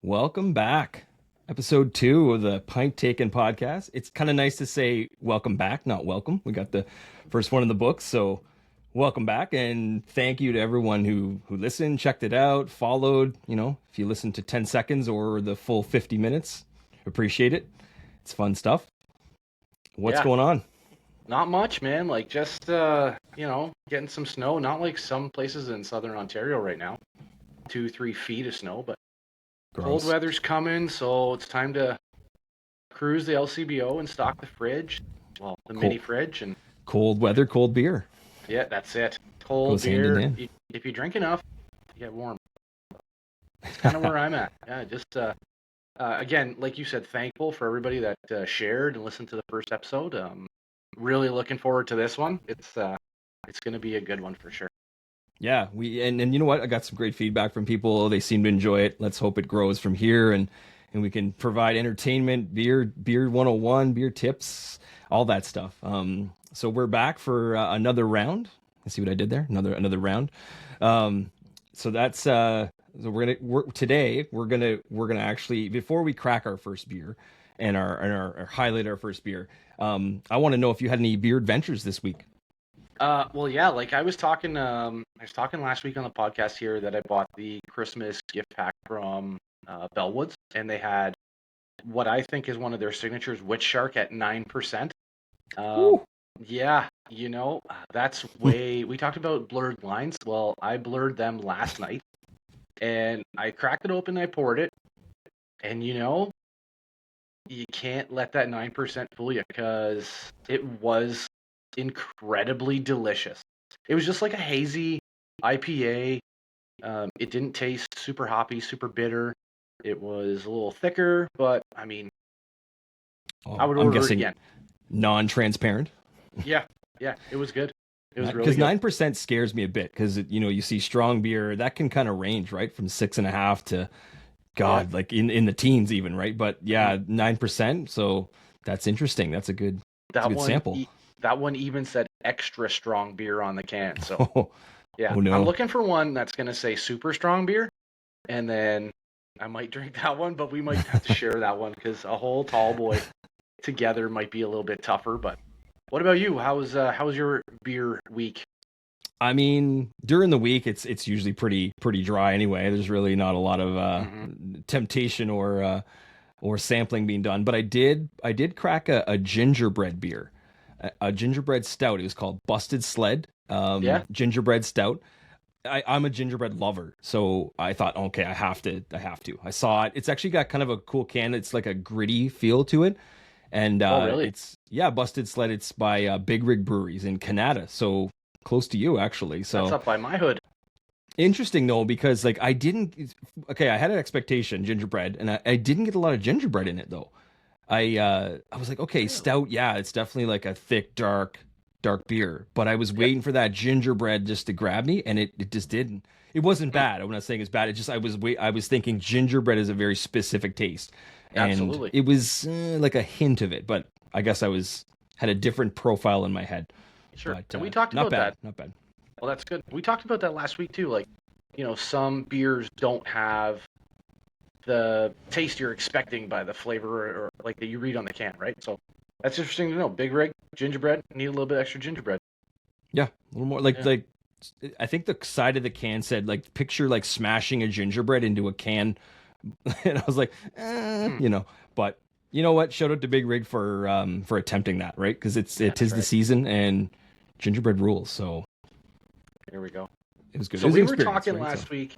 Welcome back. Episode 2 of the Pint Taken podcast. It's kind of nice to say welcome back, not welcome. We got the first one in the books, so welcome back and thank you to everyone who listened, checked it out, followed, if you listened to 10 seconds or the full 50 minutes. Appreciate it. It's fun stuff. What's Yeah, going on? not much, man. Like just getting some snow. Not like some places in southern Ontario right now. 2, 3 feet of snow, but cold Gross. weather's coming, so it's time to cruise the LCBO and stock the fridge. Well, the mini Cold, fridge, and cold weather, cold beer. yeah, that's it. Cold Goes hand in beer. hand. If you drink enough, you get warm. It's kind of where I'm at. Yeah, just again, like you said, thankful for everybody that shared and listened to the first episode. Really looking forward to this one. It's going to be a good one for sure. Yeah, and you know what? I got some great feedback from people. They seem to enjoy it. Let's hope it grows from here and we can provide entertainment, beer 101, beer tips, all that stuff. So we're back for another round. Let's see what I did there. Another round. Um, so that's so we're gonna actually, before we crack our first beer and our highlight our first beer. I want to know if you had any beer adventures this week. Well, yeah, like I was talking last week on the podcast here that I bought the Christmas gift pack from Bellwoods, and they had what I think is one of their signatures, Witch Shark at 9%. Um, Woo. yeah, that's way. We talked about blurred lines. Well, I blurred them last night, and I cracked it open, I poured it, and you can't let that 9% fool you because it was incredibly delicious. It was just like a hazy IPA. It didn't taste super hoppy, super bitter. It was a little thicker, but I mean, I Oh, would I'm order it guessing again. non-transparent. Yeah, yeah, it was good. It was really Because good. 9% scares me a bit because you see strong beer that can kind of range right from 6.5 to Yeah. God, like in the teens even, right? But Mhm. yeah, 9%. So that's interesting. That's a That good one, sample. that one even said extra strong beer on the can. So Oh, yeah, oh I'm no. looking for one that's gonna say super strong beer, and then I might drink that one, but we might have to share that one because a whole tall boy together might be a little bit tougher. But what about you? How was your beer week? I mean, during the week it's usually pretty dry anyway. There's really not a lot of Hmm. temptation or sampling being done. But I did crack a gingerbread beer, a gingerbread stout. It was called Busted Sled Yeah. gingerbread stout. I'm a gingerbread lover, so I thought, okay, I have to. I saw it. It's actually got kind of a cool can. It's like a gritty feel to it, and Oh, really? it's yeah, Busted Sled. It's by Big Rig Breweries in Canada, so close to you actually. That's So up by my hood. interesting though, because like I didn't. Okay, I had an expectation gingerbread, and I didn't get a lot of gingerbread in it though. I was like, okay, Really? stout, yeah, it's definitely like a thick, dark beer. But I was Yeah. waiting for that gingerbread just to grab me, and it just didn't. It wasn't Hmm. bad. I'm not saying it's bad. It just I was thinking gingerbread is a very specific taste, and Absolutely. it was like a hint of it. But I guess I was had a different profile in my head. Sure. But And we talked not about bad, that. not bad. Well, that's good. We talked about that last week too. Like, some beers don't have the taste you're expecting by the flavor or like that you read on the can, right? So that's interesting to know. Big rig, gingerbread, need a little bit extra gingerbread. Yeah, a little more like Yeah. I think the side of the can said like picture like smashing a gingerbread into a can. And I was like, Hmm. but you know what? Shout out to Big Rig for attempting that, right? Because Yeah, it that's is the right. season and gingerbread rules. So Here we go. it was good. It So was an we were experience, talking right? So last week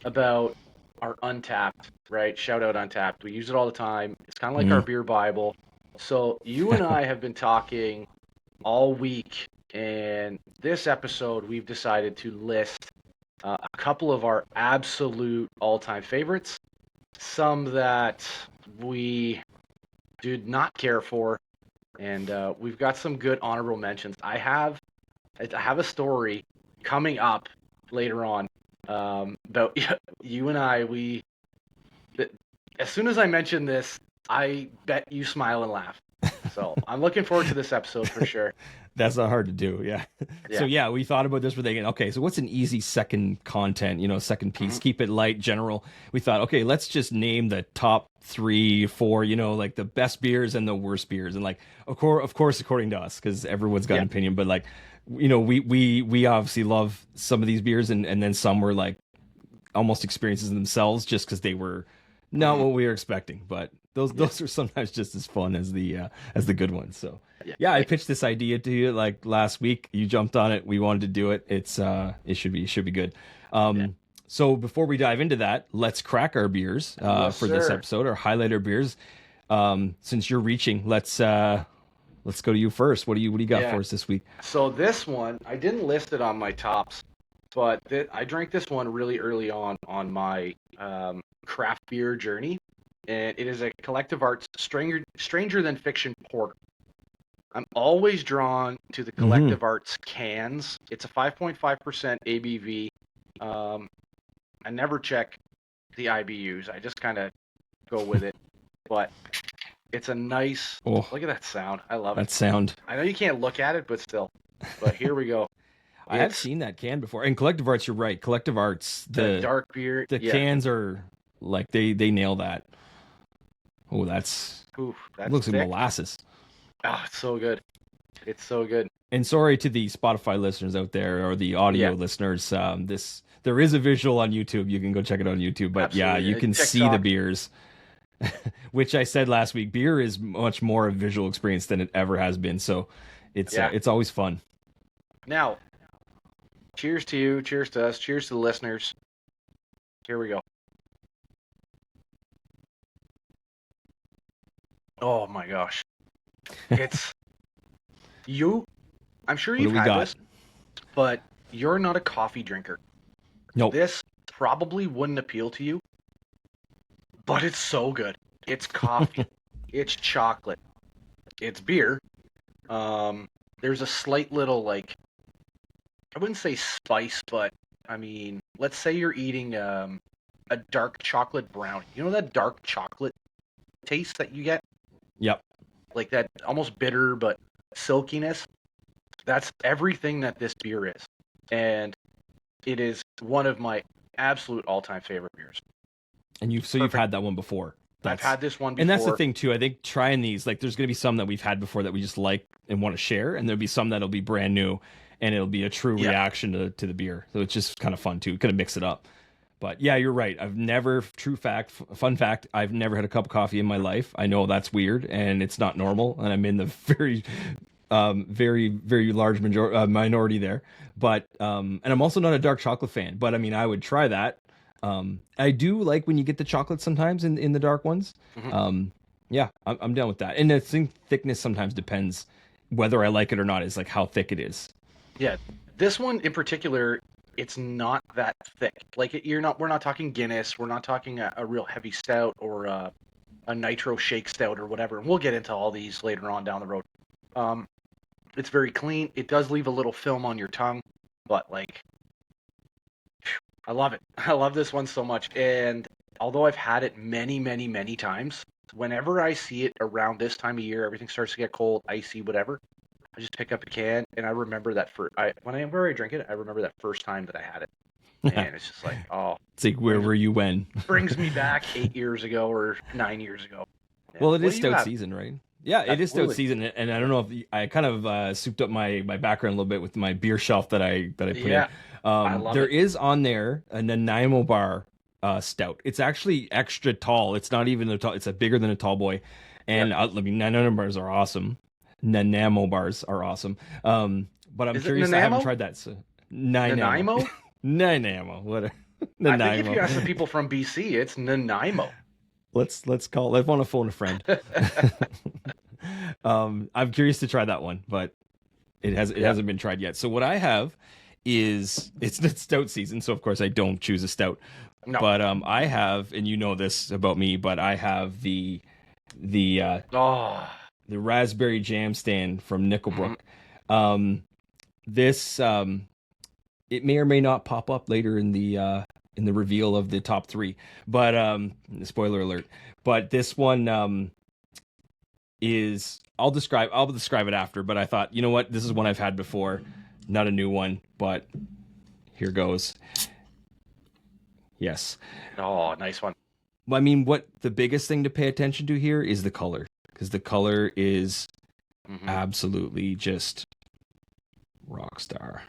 about our Untapped, right? Shout out Untapped. We use it all the time. It's kind of like our mm. beer Bible. So you and I have been talking all week, and this episode we've decided to list a couple of our absolute all-time favorites, some that we did not care for, and we've got some good honorable mentions. I have a story coming up later on about you and I. As soon as I mention this, I bet you smile and laugh. So I'm looking forward to this episode for sure. That's not hard to do. Yeah. So Yeah. yeah, we thought about this. We're thinking, okay, so what's an easy second content, second piece? Hmm. Keep it light, general. We thought, okay, let's just name the top three, four, like the best beers and the worst beers. And like, of course, according to us, because everyone's got Yeah. an opinion, but like, we obviously love some of these beers, and then some were like almost experiences themselves just because they were not Hmm. what we were expecting. But those Yeah. those are sometimes just as fun as the good ones. So Yeah. yeah, I Like, pitched this idea to you like last week. You jumped on it. We wanted to do it. It should be good. yeah. So before we dive into that, let's crack our beers Yes, for this sir. episode, or highlight our beers. Since you're reaching, let's go to you first. What do you got Yeah. for us this week? So this one, I didn't list it on my tops, but I drank this one really early on my craft beer journey, and it is a Collective Arts Stranger Than Fiction Porter. I'm always drawn to the Mm-hmm. Collective Arts cans. It's a 5.5% ABV. Um, I never check the IBUs. I just kind of go with it. But it's a nice. Oh, Look at that sound. I love it. that sound. I know you can't look at it, but still. But here we go. I have It's seen that can before. And Collective Arts, you're right. Collective Arts, the the dark beer. the Yeah. cans are like they nail that. Oh, that's Oof, that's looks like thick. molasses. Ah, it's so good. It's so good. And sorry to the Spotify listeners out there, or the audio Yeah, listeners. This there is a visual on YouTube. You can go check it on YouTube. But yeah, absolutely. you can see the TikTok. beers, which I said last week. Beer is much more a visual experience than it ever has been. So Yeah. it's always fun. Now, cheers to you. Cheers to us. Cheers to the listeners. Here we go. Oh my gosh. It's you. I'm sure What do you've we had got? this, but you're not a coffee drinker. Nope. This probably wouldn't appeal to you, but it's so good. It's coffee. It's chocolate. It's beer. There's a slight little like I wouldn't say spice, but I mean, let's say you're eating a dark chocolate brownie. You know that dark chocolate taste that you get, Yep. like that almost bitter but silkiness. That's everything that this beer is, and it is one of my absolute all-time favorite beers. And you've Perfect. had that one before. I've That's had this one and that's the before. thing too. I think trying these, like, there's gonna be some that we've had before that we just like and want to share, and there'll be some that'll be brand new, and it'll be a true Yeah, reaction to the beer. So it's just kind of fun too. Kind of mix it up. But yeah, you're right. I've never, fun fact, I've never had a cup of coffee in my life. I know that's weird and it's not normal, and I'm in the very large minority there. But and I'm also not a dark chocolate fan. But I mean, I would try that. I do like when you get the chocolate sometimes in the dark ones. hmm Yeah, I'm down with that. And the thickness sometimes depends whether I like it or not. Is like how thick it is. yeah. This one in particular, it's not that thick. Like you're not. We're not talking Guinness. We're not talking a real heavy stout or a nitro shake stout or whatever. And we'll get into all these later on down the road. Um, it's very clean. It does leave a little film on your tongue, but like I love it. I love this one so much. And although I've had it many, many, many times, whenever I see it around this time of year, everything starts to get cold, icy, whatever. I just pick up a can, and I remember that whenever I drink it, I remember that first time that I had it, and it's just like, oh, It's like where brings were you when? brings me back 8 years ago or 9 years ago. Yeah. Well, it What is do you stout have? season, right? Yeah, it is stout Absolutely. season, and I don't know if I kind of souped up my background a little bit with my beer shelf that I put in. Yeah, I love There it. is on there a Nanaimo bar stout. It's actually extra tall. It's not even a tall. It's a bigger than a tall boy, Yep. and I mean Nanaimo bars are awesome. Nanaimo bars are awesome. But I'm Is it curious. I haven't Nanaimo? tried that. So Nanaimo, Nanaimo? Nanaimo, what? I think if you Nanaimo. ask the people from BC, it's Nanaimo. Let's call. I want to phone a friend. I'm curious to try that one, but it Yeah. hasn't been tried yet. So what I have is it's stout season, so of course I don't choose a stout. No. But I have, and you know this about me, but I have the uh, Oh. the raspberry jam stand from Mhm. Nickelbrook. This it may or may not pop up later in the reveal of the top three, but spoiler alert. But this one is I'll describe it after, but I thought, you know what, this is one I've had before, not a new one, but here goes. Yes. Oh, nice one. I mean, what the biggest thing to pay attention to here is the color, because the color is Hmm. absolutely just rock star.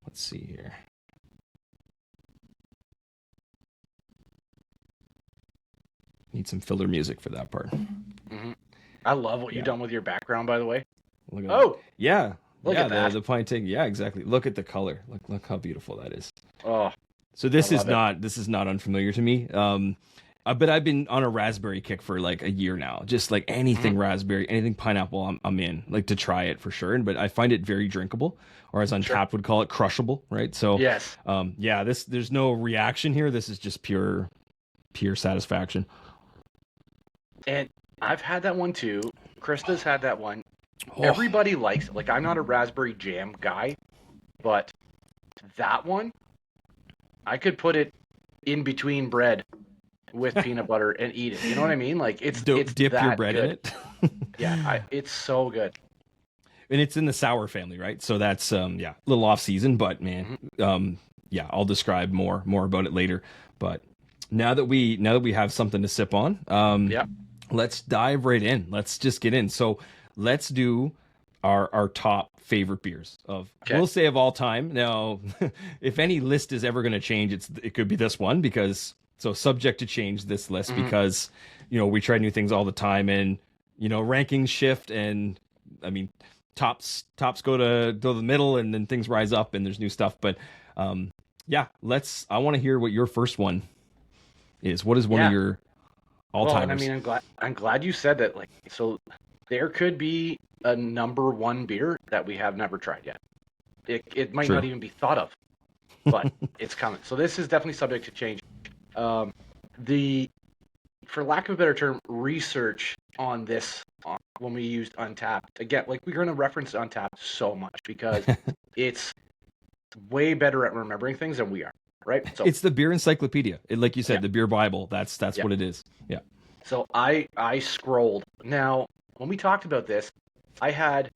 Let's see here. Need some filler music for that part. Hmm. I love what you've Yeah. done with your background, by the way. Look at that. Oh, Yeah. look Yeah, at that. the pine take. Yeah, exactly. Look at the color. Look how beautiful that is. Oh, So I love it. this is not unfamiliar to me. But I've been on a raspberry kick for like a year now. Just like Hmm. anything raspberry, anything pineapple, I'm in. Like to try it for sure. But I find it very drinkable, or as Sure. Untapped would call it, crushable. Right. So, Yes. yeah, there's no reaction here. This is just pure satisfaction. And I've had that one too. Krista's had that one. Oh, Everybody likes it. Like, I'm not a raspberry jam guy, but that one, I could put it in between bread with peanut butter and eat it. You know what I mean? Like, it's dip your that bread in good. it. Yeah, it's so good. And it's in the sour family, right? So that's yeah, a little off season, but man, Hmm. yeah, I'll describe more about it later. But now that we have something to sip on, Yeah. let's dive right in. Let's just get in. So let's do our top favorite beers of, Okay. we'll say, of all time. Now, if any list is ever going to change, it could be this one, because so subject to change, this list, Hmm. because we try new things all the time, and rankings shift, and I mean tops go to the middle, and then things rise up and there's new stuff. But yeah, I want to hear what your first one is. What is one of Yeah. your all Well, and I timers? mean, I'm glad you said that. Like, so there could be a number one beer that we have never tried yet. It might not True. even be thought of, but it's coming. So this is definitely subject to change. Um, the For lack of a better term, research on this when we used Untapped. Again, like, we're going to reference Untapped so much because it's way better at remembering things than we are, right? So, It's the beer encyclopedia. Like you yeah, said, the beer Bible. That's yeah. what it is. Yeah. So I scrolled. Now, when we talked about this, I had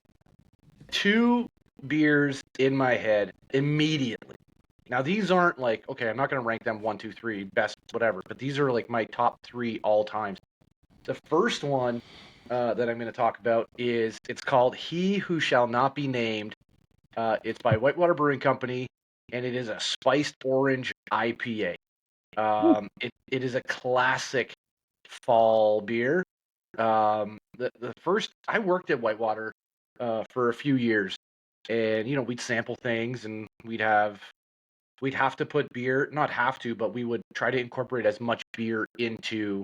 two beers in my head immediately. Now, these aren't like, okay, I'm not going to rank them one, two, three, best, whatever, but these are like my top three all times. The first one that I'm going to talk about it's called He Who Shall Not Be Named. It's by Whitewater Brewing Company, and it is a spiced orange IPA. It is a classic fall beer. The first I worked at Whitewater for a few years, and we'd sample things, and we'd have to put beer, not have to, but we would try to incorporate as much beer into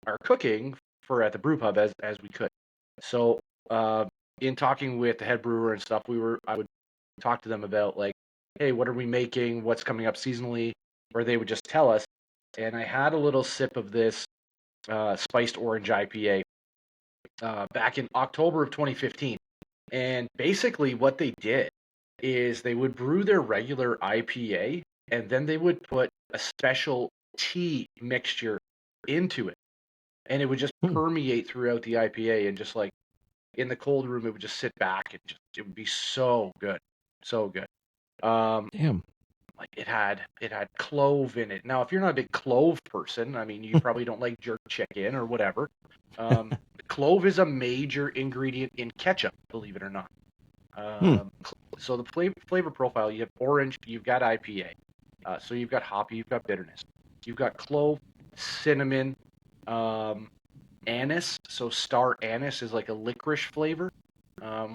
our cooking for at the brew pub as we could. So, in talking with the head brewer and stuff, I would talk to them about, like, hey, what are we making? What's coming up seasonally? Or they would just tell us. And I had a little sip of this spiced orange IPA back in October of 2015. And basically, what they did is they would brew their regular IPA, and then they would put a special tea mixture into it, and it would just Hmm. permeate throughout the IPA, and just like in the cold room, it would just sit back and it would be so good, so good. Um, Damn. like, it had clove in it. Now, if you're not a big clove person, I mean, you probably don't like jerk chicken or whatever. Clove is a major ingredient in ketchup, believe it or not. Hmm. So the flavor profile, you have orange, you've got IPA. So you've got hoppy, you've got bitterness. You've got clove, cinnamon, um, anise. So star anise is like a licorice flavor.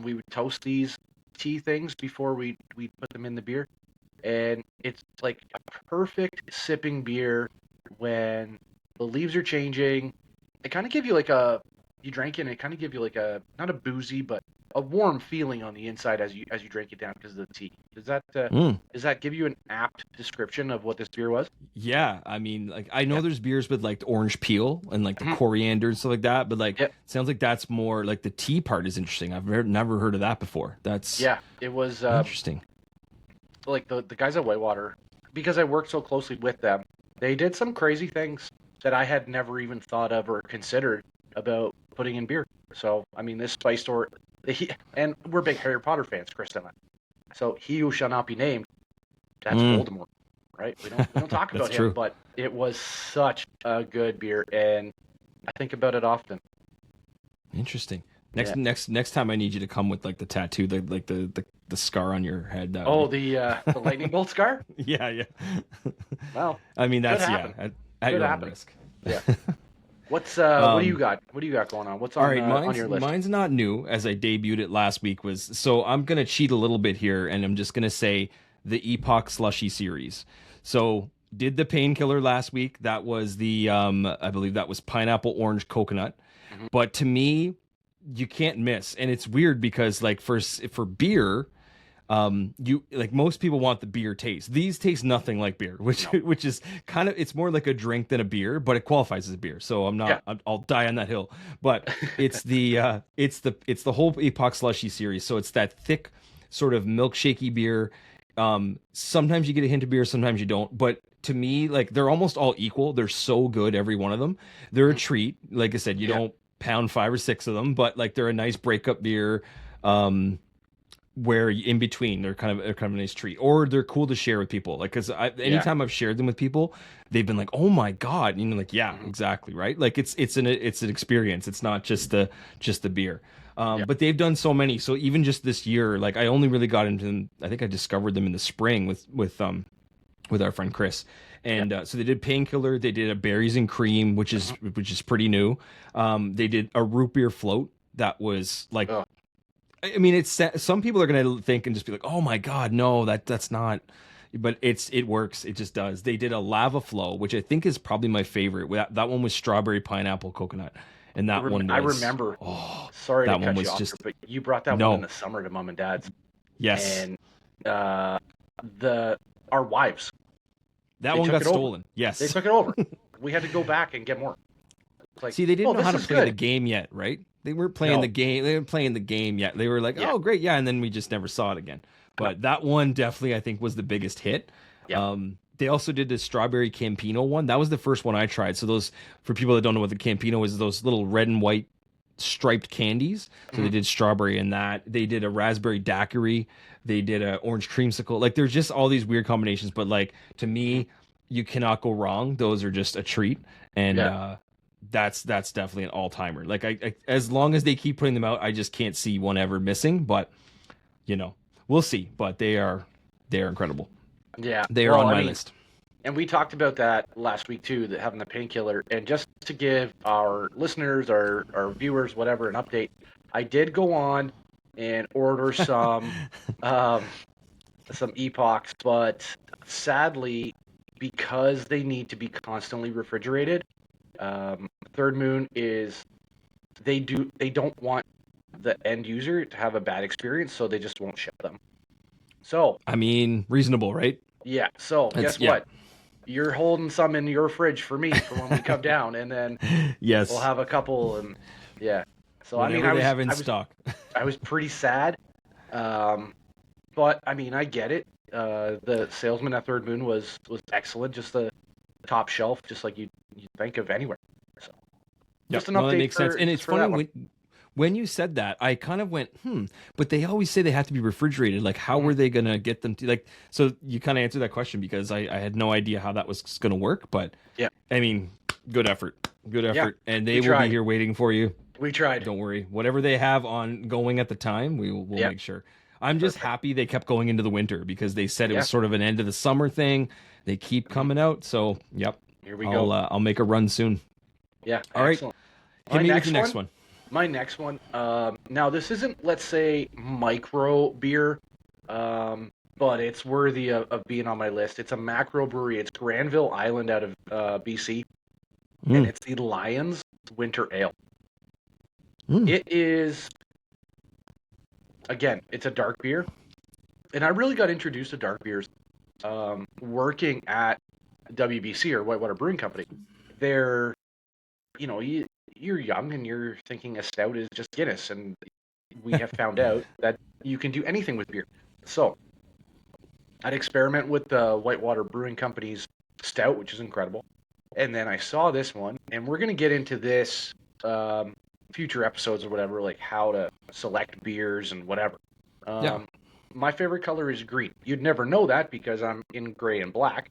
We would toast these tea things before we put them in the beer, and it's like a perfect sipping beer when the leaves are changing. It kind of give you like you drank it, and it kind of give you like a, not a boozy, but a warm feeling on the inside as you drink it down because of the tea. Hmm. Does that give you an apt description of what this beer was? Yeah, I mean, like, I Yeah. know there's beers with like the orange peel and like the Mhm. coriander and stuff like that, but like Yep. sounds like that's more like the tea part is interesting. I've never heard of that before. That's Yeah. It was interesting. like the guys at Whitewater, because I worked so closely with them. They did some crazy things that I had never even thought of or considered about putting in beer. So I mean, this spice store, and we're big Harry Potter fans, Chris and I. So he who shall not be named, that's Mm, Voldemort, right? We don't talk that's about him, true. but it was such a good beer, and I think about it often. Interesting. Yeah. Next time I need you to come with like the tattoo, the scar on your head. That would Oh, be the lightning bolt scar. yeah, yeah. Well, I mean, could that's happen. at Could your own happen. risk. Yeah. What do you Um, got? What do you got going on? What's all right, on your list? mine's not new as I debuted it last week was so I'm gonna cheat a little bit here and I'm just gonna say the Epoch Slushy series. So did the painkiller last week. That was the I believe that was pineapple orange coconut. Hmm. But to me, you can't miss. And it's weird because like for beer, you like most people want the beer taste. These taste nothing like beer, which No. which is kind of it's more like a drink than a beer, but it qualifies as a beer. So Yeah. I'll die on that hill. But it's the whole Epoch Slushy series. So it's that thick sort of milkshakey beer. Sometimes you get a hint of beer, sometimes you don't. But to me, like they're almost all equal. They're so good, every one of them. They're a Mhm. treat. Like I said, you Yeah. don't pound 5 or 6 of them, but like they're a nice breakup beer. Um, where in between they're kind of a nice treat or they're cool to share with people like because Yeah. anytime I've shared them with people they've been like oh my god and you're like yeah Hmm. exactly right like it's an experience it's not just the beer Yeah. but they've done so many so even just this year like I only really got into them I think I discovered them in the spring with our friend Chris Yeah. and so they did painkiller they did a berries and cream Hmm. which is pretty new they did a root beer float that was like Oh, I mean, it's some people are gonna think and just be like, "Oh my God, no, that's not." But it works. It just does. They did a lava flow, which I think is probably my favorite. That one was strawberry, pineapple, coconut, and that one I was remember. oh, Sorry to that one cut you was off here, just but you brought that one in no. the summer to mom and dad's, Yes, and uh, the our wives, that they one took got it over. stolen. They Yes. took it over. We had to go back and get more. It's like, See, they didn't oh, know how this to is play the good. game yet, right? They weren't playing the No. game. They weren't playing the game yet. They were like, Yeah. "Oh, great, yeah," and then we just never saw it again. No. But that one definitely, I think, was the biggest hit. Yeah. They also did the strawberry Campino one. That was the first one I tried. So those, for people that don't know what the Campino is, those little red and white striped candies. So they Hmm. did strawberry in that. They did a raspberry daiquiri. They did a orange creamsicle. Like there's just all these weird combinations. But like to Hmm. me, you cannot go wrong. Those are just a treat. And Yeah. that's definitely an all timer. Like I as long as they keep putting them out, I just can't see one ever missing. But you know, we'll see. But they are incredible. Yeah. They are Well, on I my mean, list. and we talked about that last week too, that having the painkiller. And just to give our listeners, our viewers, whatever, an update, I did go on and order um, some epochs, but sadly, because they need to be constantly refrigerated, Third Moon is they don't want the end user to have a bad experience, so they just won't ship them. So I mean, reasonable, right? yeah, so That's guess yeah. what? You're holding some in your fridge for me for when we come down, and then we'll Yes. have a couple, and yeah. So I mean, Whatever they have in stock. I was pretty sad, um, but I mean, I get it. The salesman at Third Moon was excellent, just the top shelf, just like you think of anywhere. So Yep. just an No, that update makes sense. for And it's just for funny that one. when you said that, I kind of went, but they always say they have to be refrigerated. Like, how Mhm. were they gonna get them to like? So you kind of answered that question because I had no idea how that was gonna work. But Yeah, I mean, good yeah, effort, and we they will be tried. here waiting for you. We tried. Don't worry. Whatever they have on going at the time, we'll Yeah, make sure. I'm just perfect. happy they kept going into the winter because they said it Yeah. was sort of an end of the summer thing. They keep Mhm. coming out, so yep. Here we go. I'll make a run soon. Yeah, All right, excellent. hit My me with your next next one. one. My next one. Now this isn't, let's say, micro beer, but it's worthy of being on my list. It's a macro brewery. It's Granville Island out of BC, and Mm, it's the Lions Winter Ale. mm. It is, again, it's a dark beer, and I really got introduced to dark beers working at WBC, or Whitewater Brewing Company. They're, you're young and you're thinking a stout is just Guinness, and we have found out that you can do anything with beer. So I'd experiment with the Whitewater Brewing Company's stout, which is incredible. And then I saw this one, and we're going to get into this future episodes or whatever, like how to select beers and whatever. Yeah. My favorite color is green. You'd never know that because I'm in gray and black,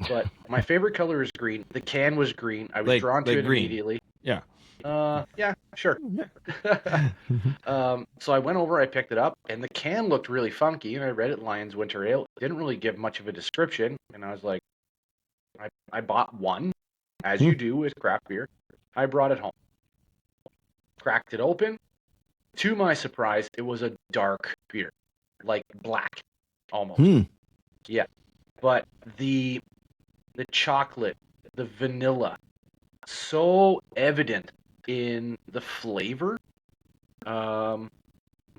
but my favorite color is green. The can was green. I was drawn to Like it green. immediately. Yeah. Yeah, sure. So I went over, I picked it up, and the can looked really funky, and I read it Lions Winter Ale. Didn't really give much of a description, and I was like, I bought one, as you do with craft beer. I brought it home, cracked it open. To my surprise, it was a dark beer, like black, almost. Hmm. Yeah, but the chocolate, the vanilla, so evident in the flavor. And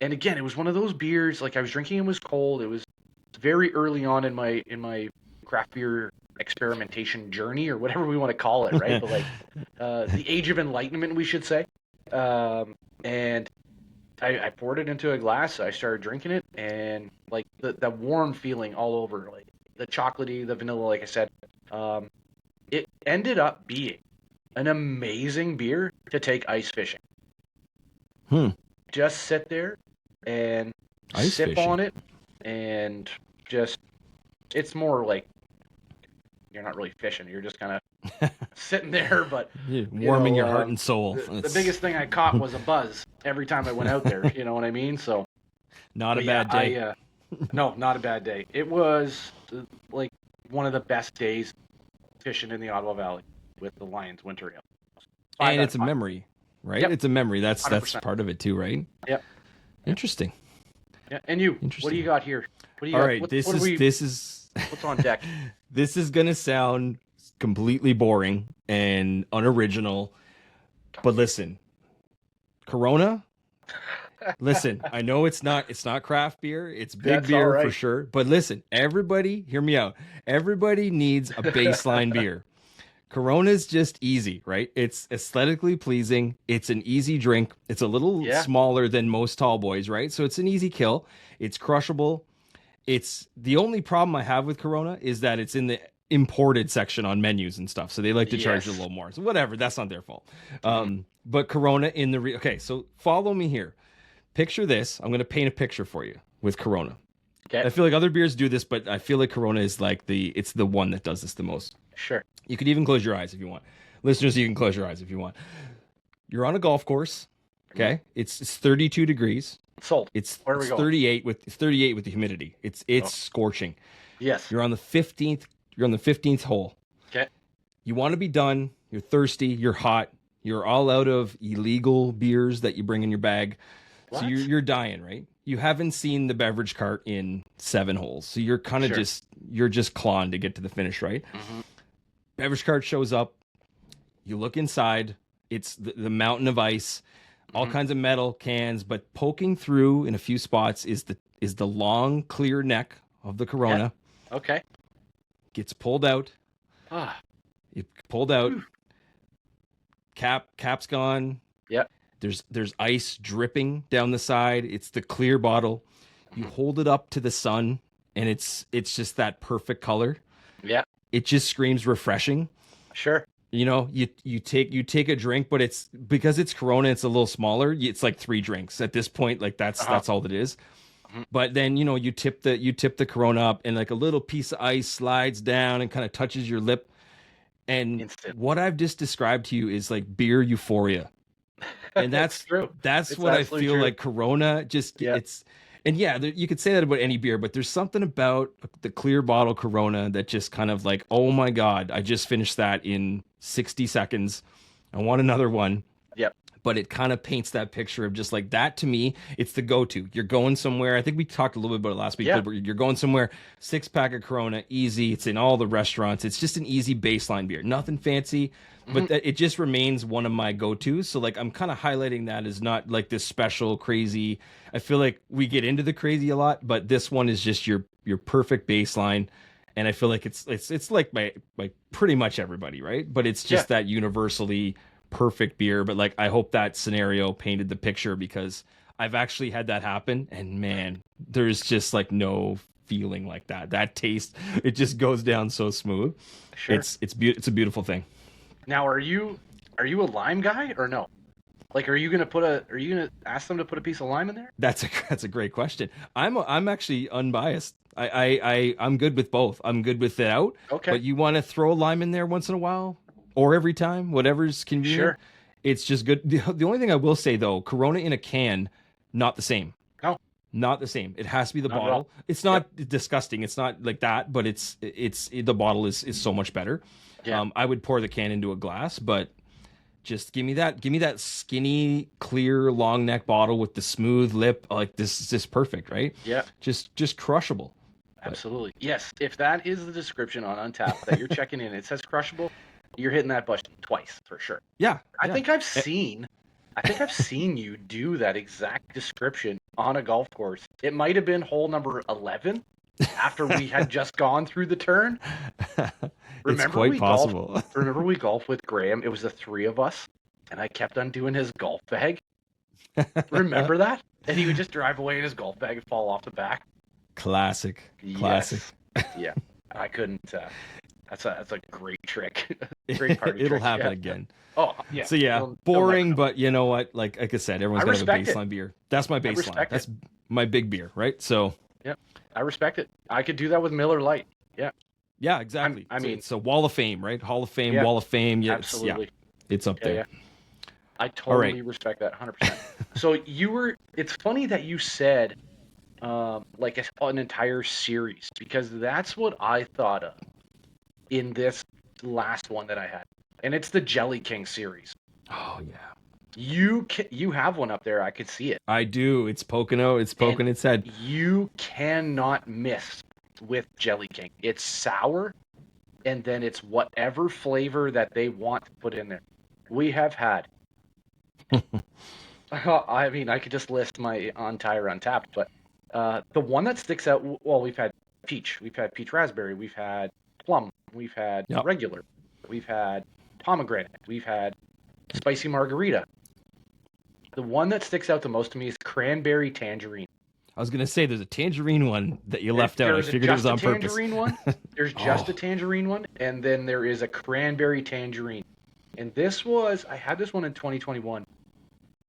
again, it was one of those beers. Like I was drinking, it was cold. It was very early on in my craft beer experimentation journey, or whatever we want to call it, right? But like the age of enlightenment, we should say. And I poured it into a glass. I started drinking it, and like the warm feeling all over, like the chocolatey, the vanilla, like I said. It ended up being an amazing beer to take ice fishing. Hmm. Just sit there and Ice sip fishing. on it, and just it's more like you're not really fishing. You're just kind of sitting there, but Warming your heart and soul. the biggest thing I caught was a buzz every time I went out there. You know what I mean? So, Not a but yeah, bad day. no, not a bad day. It was like one of the best days fishing in the Ottawa Valley with the Lions Winter Ale. And it's a memory, right? Yep. It's a memory. That's 100%. part of it too, right? Yep. Interesting. Yeah. And you, what do Interesting. you got here? What do you All got? right, this is What's on deck? this is gonna sound completely boring and unoriginal, but listen, Corona. Listen, I know it's not craft beer. It's big That's beer all right. for sure. But listen, everybody, hear me out. Everybody needs a baseline beer. Corona's just easy, right? It's aesthetically pleasing. It's an easy drink. It's a little smaller than most tall boys, right? So it's an easy kill. It's crushable. It's the only problem I have with Corona is that it's in the imported section on menus and stuff. So they like to charge you a little more. So whatever, that's not their fault. But Corona in the okay, so follow me here. Picture this. I'm going to paint a picture for you with Corona. Okay. I feel like other beers do this, but I feel like Corona is like it's the one that does this the most. Sure. You could even close your eyes if you want. Listeners, you can close your eyes if you want. You're on a golf course. Okay. It's 32 degrees. Sold. It's 38 with the humidity. It's scorching. Yes. You're on the 15th hole. Okay. You want to be done. You're thirsty. You're hot. You're all out of illegal beers that you bring in your bag. What? So you're dying, right? You haven't seen the beverage cart in 7 holes. So you're kind of just clawing to get to the finish, right? Mm-hmm. Beverage cart shows up. You look inside. It's the mountain of ice, all kinds of metal cans, but poking through in a few spots is the long, clear neck of the Corona. Yeah. Okay. Gets pulled out. It pulled out. Cap's gone. Yep. There's ice dripping down the side. It's the clear bottle. You hold it up to the sun, and it's just that perfect color. Yeah. It just screams refreshing. Sure. You know, you take a drink, but it's because it's Corona, it's a little smaller. It's like 3 drinks at this point. Like that's all it is. But then you tip the Corona up, and like a little piece of ice slides down and kind of touches your lip. And Instant. what I've just described to you is like beer euphoria. And that's true. That's It's what I absolutely feel true. like Corona just it's. And yeah, you could say that about any beer, but there's something about the clear bottle Corona that just kind of like, oh my God, I just finished that in 60 seconds. I want another one. Yep. But it kind of paints that picture of just like that to me. It's the go-to. You're going somewhere. I think we talked a little bit about it last week. Yeah. But you're going somewhere, 6-pack of Corona, easy. It's in all the restaurants. It's just an easy baseline beer. Nothing fancy, but it just remains one of my go-tos. So like I'm kind of highlighting that as not like this special crazy. I feel like we get into the crazy a lot, but this one is just your perfect baseline. And I feel like it's like my pretty much everybody, right? But it's just that universally perfect beer. But like I hope that scenario painted the picture, because I've actually had that happen, and man, there's just like no feeling like that taste. It just goes down so smooth. Sure. It's a beautiful thing. Now, are you a lime guy or no? Like, are you gonna ask them to put a piece of lime in there? That's a great question. I'm actually unbiased. I'm good with both. I'm good with it out, Okay, but you want to throw a lime in there once in a while or every time, whatever's convenient. sure. It's just good. The only thing I will say though, Corona in a can, not the same. No, Not the same. It has to be the not at all. bottle. It's Yep. not disgusting. It's not like that, but the bottle is so much better. Yeah. I would pour the can into a glass, but just give me that skinny, clear, long neck bottle with the smooth lip. Like this is just perfect, right? Yeah. Just crushable. But Absolutely. Yes. If that is the description on Untapped that you're checking in, it says crushable. You're hitting that button twice for sure. yeah, I yeah. think I've seen. I think I've seen you do that exact description on a golf course. It might have been hole number 11 after we had just gone through the turn. It's Remember quite we golfed. possible. Remember we golfed with Graham. It was the three of us, and I kept on doing his golf bag. Remember that? And he would just drive away in his golf bag and fall off the back. Classic. Classic. Yes. Yeah. I couldn't. That's a great trick. Great party It'll trick. happen Yeah. again. Oh yeah. So yeah, You'll boring, never know. but you know what? Like I said, everyone's I got to have a respect it. baseline beer. That's my baseline. respect it. That's my big beer, right? So Yeah. I respect it. I could do that with Miller Lite. Yeah. yeah, exactly. I mean, it's a wall of fame, right? Hall of Fame, yeah, wall of fame. Yeah, absolutely. it's up Yeah, there. yeah. I totally respect that 100%. So it's funny that you said like an entire series because that's what I thought of in this last one that I had. And it's the Jelly King series. Oh yeah. You have one up there. I could see it. I do. It's poking out. It's poking its head. You cannot miss with Jelly King. It's sour, and then it's whatever flavor that they want to put in there. We have had. I mean, I could just list my entire Untapped, but the one that sticks out. Well, we've had peach raspberry, we've had plum, we've had Yep. regular, we've had pomegranate, we've had spicy margarita. The one that sticks out the most to me is cranberry tangerine. I was gonna say there's a tangerine one that you left out. I There's figured it was on just a purpose. tangerine one. There's just Oh. a tangerine one, and then there is a cranberry tangerine. And I had this one in 2021.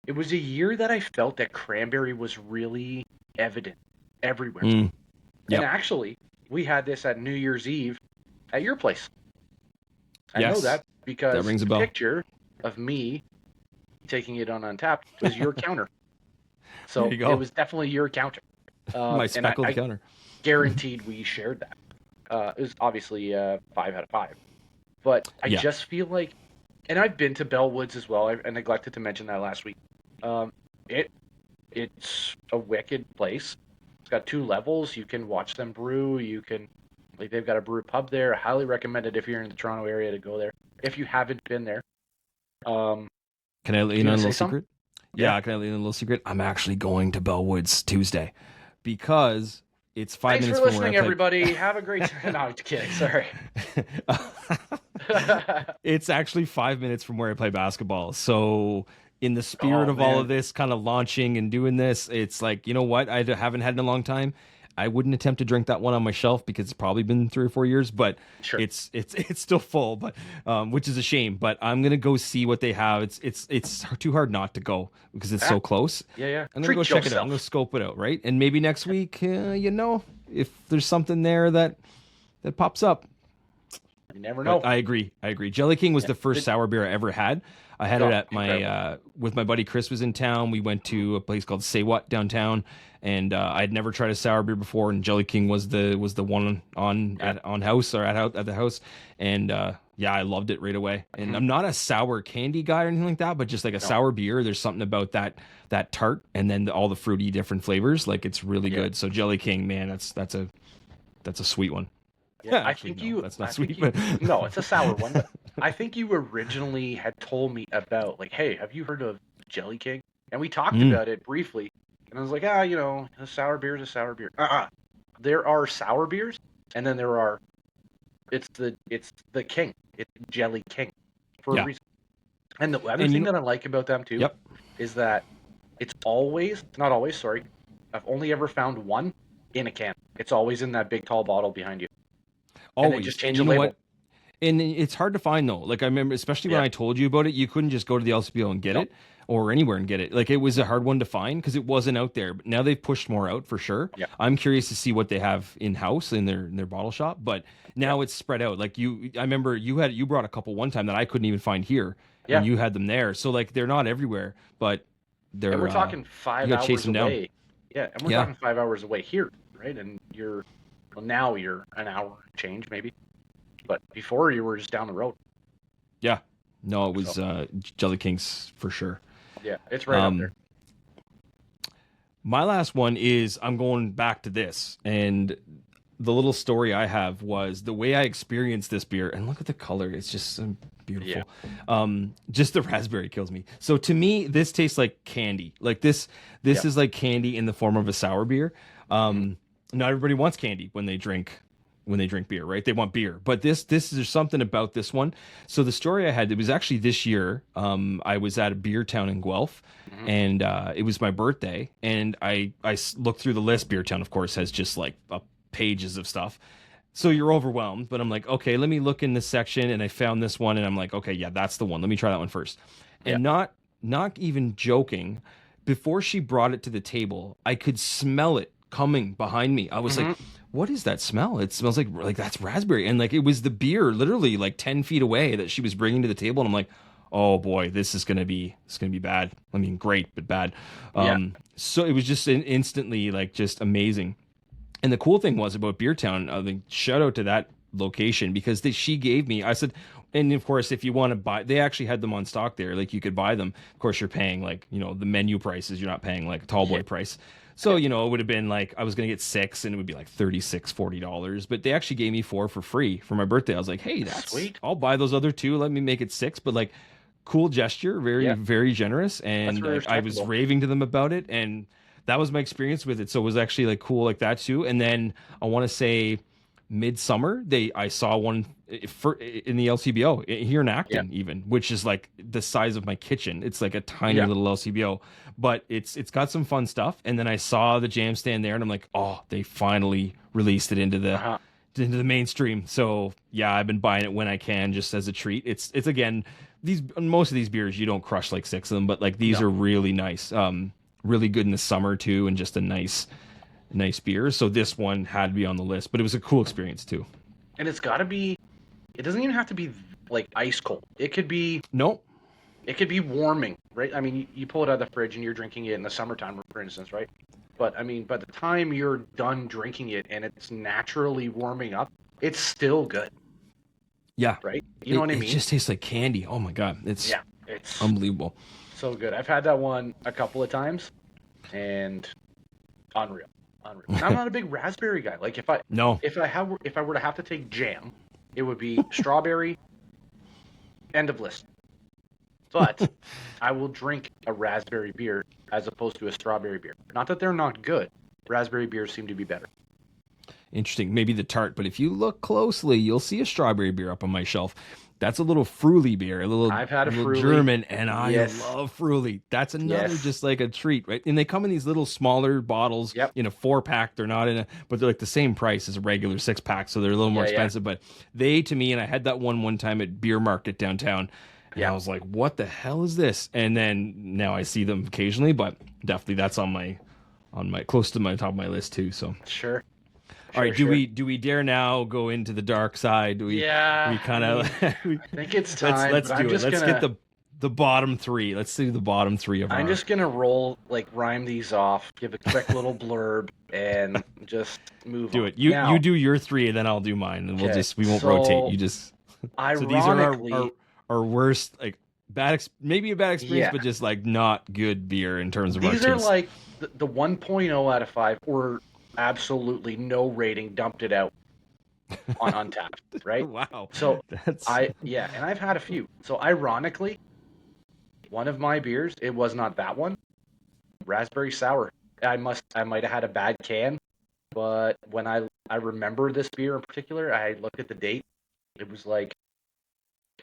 It was a year that I felt that cranberry was really evident everywhere. Mm. Yep. And actually, we had this at New Year'sEve at your place. I know Yes. that because That rings a the bell. picture of me taking it on Untapped was your counter. So There you go. it was definitely your counter. My and speckled I counter. guaranteed we shared that. It was obviously 5 out of 5. But I Yeah. just feel like, and I've been to Bellwoods as well. I neglected to mention that last week. It's a wicked place. It's got 2 levels. You can watch them brew. They've got a brew pub there. I highly recommend it if you're in the Toronto area to go there. If you haven't been there. Can I let you You know a gonna little say something? secret? Yeah, can I let you know a little secret? I'm actually going to Bellwoods Tuesday because it's 5 Thanks minutes for from where listening, I play. everybody. Have a great time. No, I'm just kidding. Sorry. It's actually 5 minutes from where I play basketball. So in the spirit Oh, of all man. of this kind of launching and doing this, it's like, you know what? I haven't had in a long time. I wouldn't attempt to drink that one on my shelf because it's probably been 3 or 4 years, but Sure. it's still full, but which is a shame. But I'm gonna go see what they have. It's too hard not to go because it's so close. Yeah. I'm gonna Treat go check it out. yourself. I'm gonna scope it out, right? And maybe next week, if there's something there that pops up. You never know. But I agree. Jelly King was the first sour beer I ever had. I had it at my incredible. with my buddy Chris was in town. We went to a place called Say What downtown, and I'd never tried a sour beer before. And Jelly King was the one on house or at the house, and yeah, I loved it right away. And I'm not a sour candy guy or anything like that, but just like a sour beer, there's something about that tart and then all the fruity different flavors. Like it's really good. So Jelly King, man, that's a sweet one. Yeah, Actually, I think no, you. that's not I think sweet, you- but no, it's a sour one. But I think you originally had told me about like, hey, have you heard of Jelly King? And we talked about it briefly, and I was like, a sour beer is a sour beer. There are sour beers, and then it's the king. It's Jelly King for a reason. And the other And thing that I like about them too Yep. is that it's always, not always, sorry, I've only ever found one in a can. It's always in that big tall bottle behind you. And they always just change you the know label. what? And it's hard to find though. Like I remember, especially when Yeah. I told you about it, you couldn't just go to the LCBO and get Nope. it or anywhere and get it. Like it was a hard one to find because it wasn't out there. But now they've pushed more out for sure. Yeah. I'm curious to see what they have in house in their bottle shop. But Yeah. now it's spread out. Like I remember you brought a couple one time that I couldn't even find here, and Yeah. you had them there. So like they're not everywhere, but And they're we're talking you five got to chase hours them down. away. Yeah, and we're Yeah, talking 5 hours away here, right? And now you're an hour change maybe, but before you were just down the road. yeah. No, it So was Jelly Kings for sure. yeah, it's right up there. Um, My last one is I'm going back to this. And the little story I have was the way I experienced this beer. And look at the color. It's just so Yeah. beautiful. Just the raspberry kills me. So to me, this tastes like candy. Like this Yeah. is like candy in the form of a sour beer. Not everybody wants candy when they drink beer, right? They want beer. But there's something about this one. So the story I had, it was actually this year. I was at a beer town in Guelph, Mm-hmm. and it was my birthday, and I looked through the list. Beer town, of course, has just like pages of stuff. So you're overwhelmed, but I'm like, okay, let me look in this section, and I found this one, and I'm like, okay, yeah, that's the one. Let me try that one first. Yeah. And not even joking, before she brought it to the table, I could smell it coming behind me. I was like, Mm-hmm. what is that smell? It smells like that's raspberry. And like it was the beer literally like 10 feet away that she was bringing to the table. And I'm like, oh boy, it's gonna be bad. I mean, great, but bad. Yeah. So it was just instantly like just amazing. And the cool thing was about Beertown, I think shout out to that location because she gave me, I said, and of course, if you want to buy, they actually had them on stock there. Like you could buy them. Of course, you're paying like, the menu prices. You're not paying like a tall boy Yeah. price. So, it would have been like, I was going to get six and it would be like $40, but they actually gave me four for free for my birthday. I was like, hey, Sweet. I'll buy those other two. Let me make it six. But like, cool gesture, very, Yeah. very generous. That's And very I was respectable. raving to them about it. And that was my experience with it. So it was actually like cool like that too. And then I want to say midsummer, I saw one in the LCBO here in Yeah. Acton even, which is like the size of my kitchen. It's like a tiny Yeah. little LCBO, but it's got some fun stuff. And then I saw the jam stand there and I'm like, oh, they finally released it into Uh-huh. the mainstream. So yeah, I've been buying it when I can just as a treat. It's again, most of these beers you don't crush like six of them, but like these No. are really nice. Really good in the summer too, and just a nice beer. So this one had to be on the list, but it was a cool experience too. And it's got to be. It doesn't even have to be like ice cold. It could be. Nope. It could be warming, right? I mean, you pull it out of the fridge and you're drinking it in the summertime, for instance, right? But I mean, by the time you're done drinking it and it's naturally warming up, it's still good, Yeah. right? You know what I mean? It just tastes like candy. Oh my god, it's Yeah, it's unbelievable. so good. I've had that one a couple of times, and unreal, unreal. And I'm not a big raspberry guy. Like No. if I were to have to take jam, it would be strawberry. End of list. But I will drink a raspberry beer as opposed to a strawberry beer. Not that they're not good. Raspberry beers seem to be better. Interesting. Maybe the tart, but if you look closely, you'll see a strawberry beer up on my shelf. That's a little Fruity beer, I've had a little Fruity. German, and I Yes. love Fruity. That's another Yes. just like a treat, right? And they come in these little smaller bottles Yep. in a 4-pack. They're not but they're like the same price as a regular 6-pack, so they're a little more Yeah, yeah. expensive. But they, to me, and I had that one time at Beer Market downtown, and Yeah. I was like, "What the hell is this?" And then now I see them occasionally, but definitely that's on my close to my top of my list too. So. Sure. All right, Sure. do we dare now go into the dark side? Do we Yeah, we kind of I think it's time. let's but do I'm it. just Let's gonna, get the bottom three. Let's see the bottom three of I'm our just gonna rhyme these off, give a quick little blurb, and just move do on. it. You Now, you do your three and then I'll do mine and Okay, we won't so rotate. You just so these are ironically, our worst like maybe a bad experience Yeah. but just like not good beer in terms of our these are taste. like the 1.0 out of 5, or absolutely no rating, dumped it out on Untapped, right? Wow. So That's and I've had a few. So ironically, one of my beers, it was not that one, raspberry sour. I might have had a bad can, but when I remember this beer in particular, I looked at the date. It was like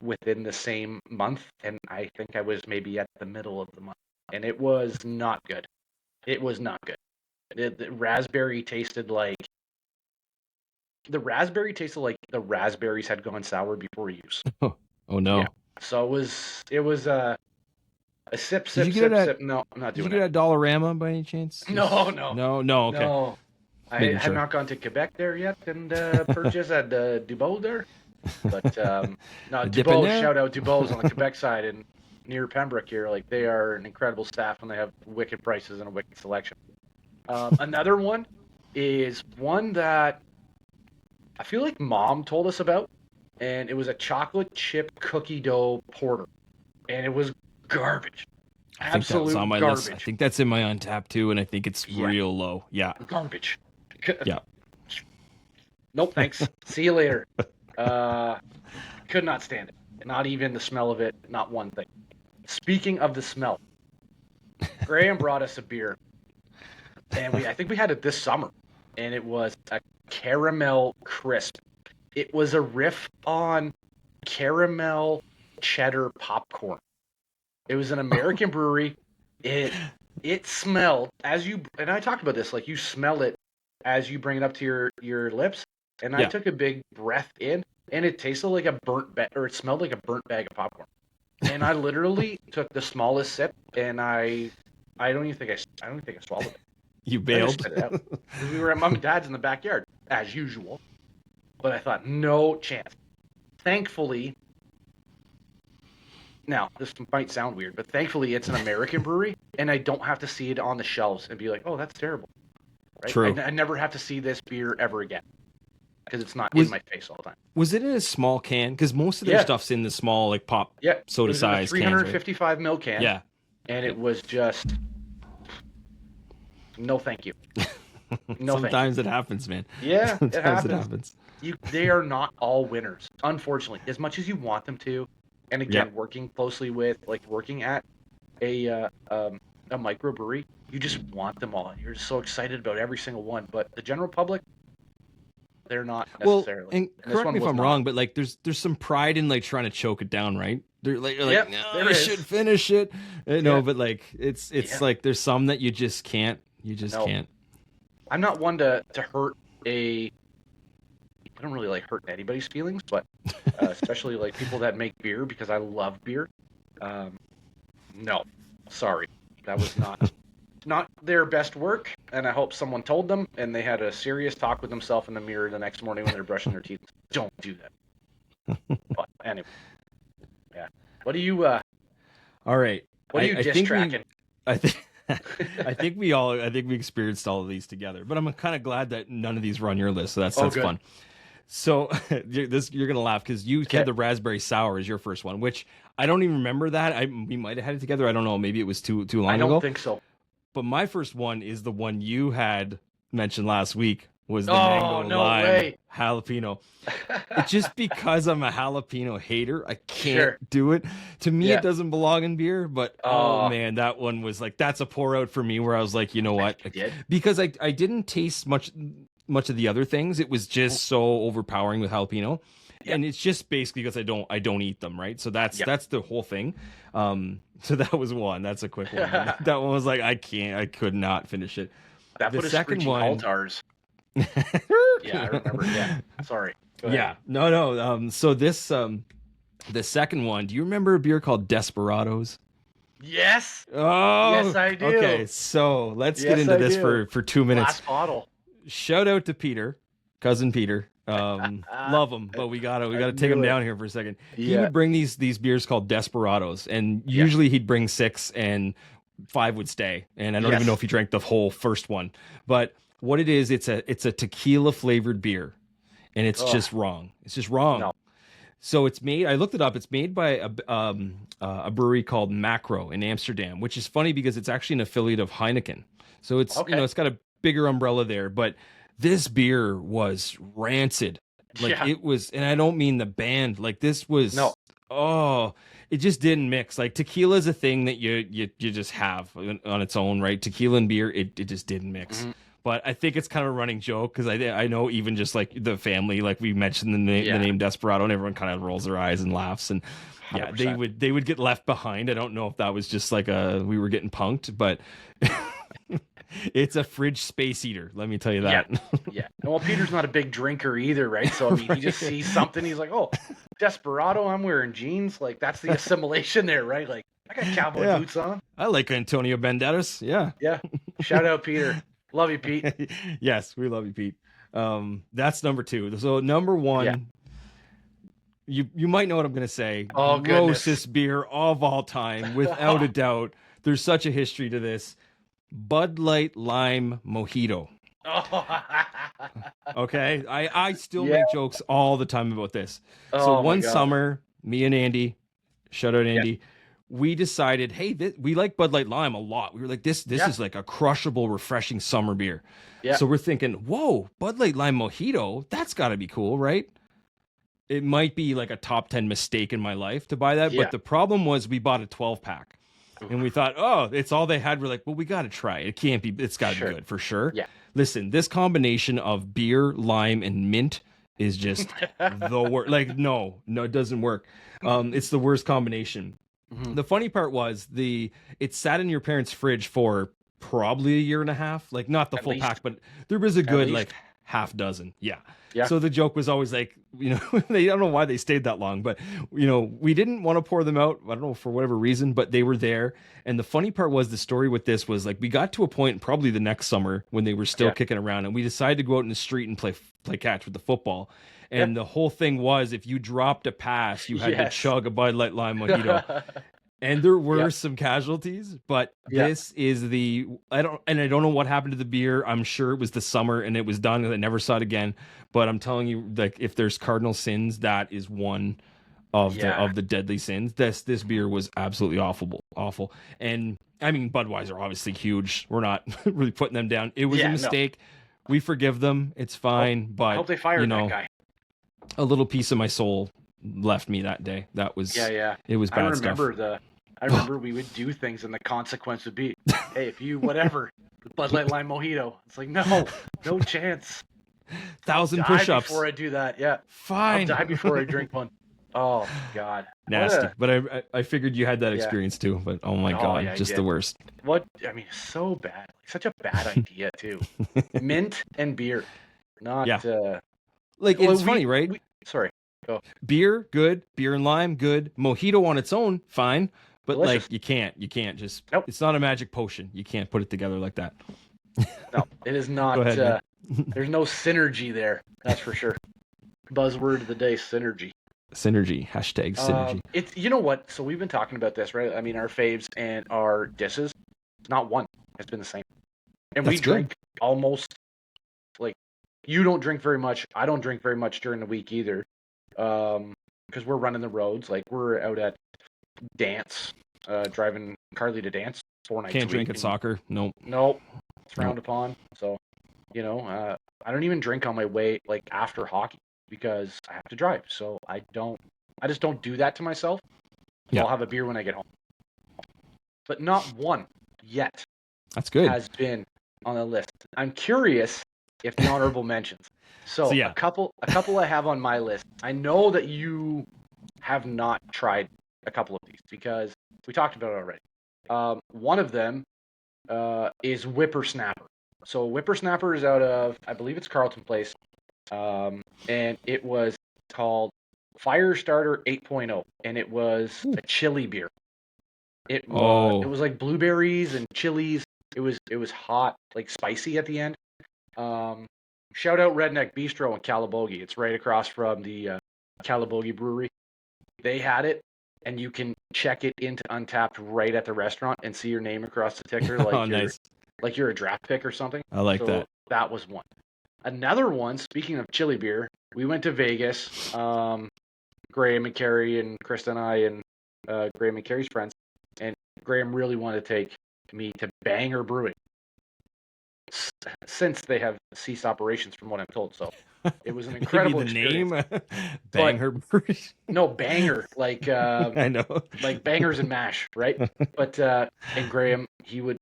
within the same month, and I think I was maybe at the middle of the month, and it was not good. It was not good. The raspberry tasted like the raspberry tasted like the raspberries had gone sour before use. Oh Yeah. no. So it was a sip, Did you sip, get it sip, at sip. No, I'm not Did you doing get it it. at Dollarama by any chance? No, no, No. Okay, no. I making have sure. not gone to Quebec there yet and purchased at Dubois there. But no, The Dubois, Dipper? shout out Dubois on the Quebec side and near Pembroke here. Like they are an incredible staff and they have wicked prices and a wicked selection. Another one is one that I feel like Mom told us about, and it was a chocolate chip cookie dough porter, and it was garbage, I think that was on absolute my list. I garbage. think that's in my Untapped too, and I think it's Yeah, real low. Yeah, garbage. yeah. Nope, thanks. See you later. Uh, could not stand it. Not even the smell of it. Not one thing. Speaking of the smell, Graham brought us a beer, and I think we had it this summer, and it was a caramel crisp. It was a riff on caramel cheddar popcorn. It was an American brewery. It smelled as you and I talked about this, like you smell it as you bring it up to your lips. And I Yeah. took a big breath in, and it tasted like a or it smelled like a burnt bag of popcorn. And I literally took the smallest sip, and I don't even think I don't even think I swallowed it. You I just bailed. spit it out. We were at mom and dad's in the backyard as usual, but I thought no chance. Thankfully, now this might sound weird, but thankfully it's an American brewery, and I don't have to see it on the shelves and be like, "Oh, that's terrible." Right? True. I never have to see this beer ever again because it's not in Was my face all the time. was it in a small can? Because most of their Yeah, stuff's in the small like pop yeah. It soda was in a size cans, right? 355 ml can, Yeah. and it was just no, thank you, no, thank you. Sometimes it happens, man. Yeah, it Sometimes it happens. happens. They are not all winners, unfortunately. As much as you want them to, and Yeah. again, working closely with, like, working at a microbrewery, you just want them all. You're just so excited about every single one. But the general public, they're not Well, necessarily. and And this correct me one if was I'm not. wrong, but like there's some pride in like trying to choke it down, right? They're like Yep, no, there you is. should finish it. No, Yeah, but like it's yeah. like there's some that you just can't. You just No, can't. I'm not one to hurt a. I don't really like hurting anybody's feelings, but especially like people that make beer because I love beer. Um, no, sorry, that was not their best work, and I hope someone told them and they had a serious talk with themselves in the mirror the next morning when they're brushing their teeth. Don't do that. But anyway, yeah. What do you All right. what are you I diss think tracking? I think I think we experienced all of these together. But I'm kind of glad that none of these were on your list. So Oh, that's good. fun. So you're gonna laugh because you Okay. had the raspberry sour as your first one, which I don't even remember that. We might have had it together. I don't know. Maybe it was too long I don't ago. think so. But my first one is the one you had mentioned last week was the Oh, mango no lime way. jalapeno. Just because I'm a jalapeno hater, I can't Sure. do it. To me, Yeah. it doesn't belong in beer. But oh Oh, man, that one was like that's a pour out for me. Where I was like, you know what? you did. Because I didn't taste much of the other things. It was just so overpowering with jalapeno. Yep. And it's just basically because I don't eat them, right? So that's Yep. the whole thing. So that was one. That's a quick one. That one was like I could not finish it. That The put a second screeching one, halt to ours. Yeah, I remember. Yeah, sorry. Go ahead. yeah, no. So this the second one. Do you remember a beer called Desperados? Yes. Oh, Yes, I do. okay. So let's get Yes, into I this do. for 2 minutes. Last bottle. Shout out to Peter, cousin Peter. Love him, but we gotta take him knew it. down here for a second. He Yeah. would bring these beers called Desperados, and Yeah. usually he'd bring 6 and 5 would stay. And I don't Yes. even know if he drank the whole first one. But what it is, it's a tequila flavored beer, and it's Ugh. just wrong. It's just wrong. No. So it's made. I looked it up. It's made by a brewery called Macro in Amsterdam, which is funny because it's actually an affiliate of Heineken. So it's Okay. it's got a bigger umbrella there. But this beer was rancid. Like Yeah. it was, and I don't mean the band. Like this was. No. Oh, it just didn't mix. Like tequila is a thing that you just have on its own, right? Tequila and beer, it just didn't mix. Mhm. But I think it's kind of a running joke because I know even just like the family, like we mentioned the Yeah. name Desperado, and everyone kind of rolls their eyes and laughs, and yeah, 100%. they would get left behind. I don't know if that was just like we were getting punked, but It's a fridge space eater, let me tell you Yeah. that. Yeah. And well, Peter's not a big drinker either, right? So I mean, he just Right. sees something, he's like, "Oh, Desperado, I'm wearing jeans." Like that's the assimilation there, right? Like I got cowboy Yeah. boots on. I like Antonio Banderas. Yeah. Yeah. Shout out Peter. Love you, Pete. Yes, we love you, Pete. That's number two. So number Yeah. one, you might know what I'm gonna say. Oh goodness. Grossest beer of all time, without a doubt. There's such a history to this. Bud Light Lime Mojito. Oh. Okay, I still Yeah. make jokes all the time about this. So Oh my one god. summer, me and Andy, shout out Yeah. Andy, we decided, hey, we like Bud Light Lime a lot. We were like, this Yeah. is like a crushable, refreshing summer beer. Yeah. So we're thinking, whoa, Bud Light Lime Mojito, that's got to be cool, right? It might be like a top 10 mistake in my life to buy that, Yeah. but the problem was we bought a 12 pack. And we thought, oh, it's all they had. We're like, well, we got to try it. It can't be, it's got to Sure. be good for sure. Yeah. Listen, this combination of beer, lime, and mint is just the worst. Like, no, it doesn't work. It's the worst combination. Mhm. The funny part was it sat in your parents' fridge for probably a year and a half. Like, not the At full least. pack, but there was a good least. like half dozen. Yeah. Yeah. So the joke was always like, I don't know why they stayed that long, but we didn't want to pour them out. I don't know, for whatever reason, but they were there. And the funny part was, the story with this was like, we got to a point probably the next summer when they were still Yeah. kicking around, and we decided to go out in the street and play catch with the football. And the whole thing was, if you dropped a pass, you had to Yes. chug a Bud Light Lime Mojito. And there were Yep. some casualties, but Yeah. this is I don't know what happened to the beer. I'm sure it was the summer and it was done and I never saw it again. But I'm telling you, like, if there's cardinal sins, that is one of Yeah. the deadly sins. This beer was absolutely awful. And I mean, Budweiser obviously huge. We're not really putting them down. It was Yeah, a no. mistake. We forgive them. It's fine. I hope But they fired that guy. a little piece of my soul left me that day. That was Yeah. It was bad stuff. I remember we would do things and the consequence would be, hey, if you whatever, Bud Light Lime Mojito. It's like, no chance. 1,000 Die push-ups. before I do that. Yeah. Fine. I'll die before I drink one. Oh God. Nasty. But I figured you had that Yeah. experience too. But oh my Oh, god, yeah, I just did. the worst. I mean, so bad. Such a bad idea too. Mint and beer. Not Yeah. Like, well, it's funny, right? Sorry. Beer, good. Beer and lime, good. Mojito on its own, fine. But Delicious. like, you can't just. Nope. It's not a magic potion. You can't put it together like that. No, it is not. Go ahead, man. There's no synergy there. That's for sure. Buzzword of the day: synergy. Synergy. Hashtag synergy. It's, you know what? So we've been talking about this, right? I mean, our faves and our disses. Not one has been the same, and we That's good. drink almost like you don't drink very much. I don't drink very much during the week either, because we're running the roads. Like we're out at dance, driving Carly to dance 4 nights. Can't a drink week, at soccer. Nope. Nope. It's frowned Nope. upon. So, I don't even drink on my way, like after hockey, because I have to drive. So I just don't do that to myself. Yeah. I'll have a beer when I get home. But not one yet That's good. has been on the list. I'm curious if the honorable mentions. So yeah. a couple I have on my list. I know that you have not tried a couple of these because we talked about it already. One of them is Whippersnapper. So Whippersnapper is out of, I believe it's Carlton Place, and it was called Firestarter 8.0, and it was a chili beer. It was like blueberries and chilies. It was hot, like spicy at the end. Shout out Redneck Bistro in Calabogie. It's right across from the Calabogie Brewery. They had it, and you can check it into Untapped right at the restaurant and see your name across the ticker, like nice. like you're a draft pick or something. I like that. That was one. Another one, speaking of chili beer, we went to Vegas. Graham and Carrie and Krista and I and Graham and Carrie's friends. And Graham really wanted to take me to Banger Brewing. Since they have ceased operations, from what I'm told. So it was an incredible experience. Name? Banger Brewery? No, Banger. Like, I know. like Bangers and Mash, right? But, and Graham, he would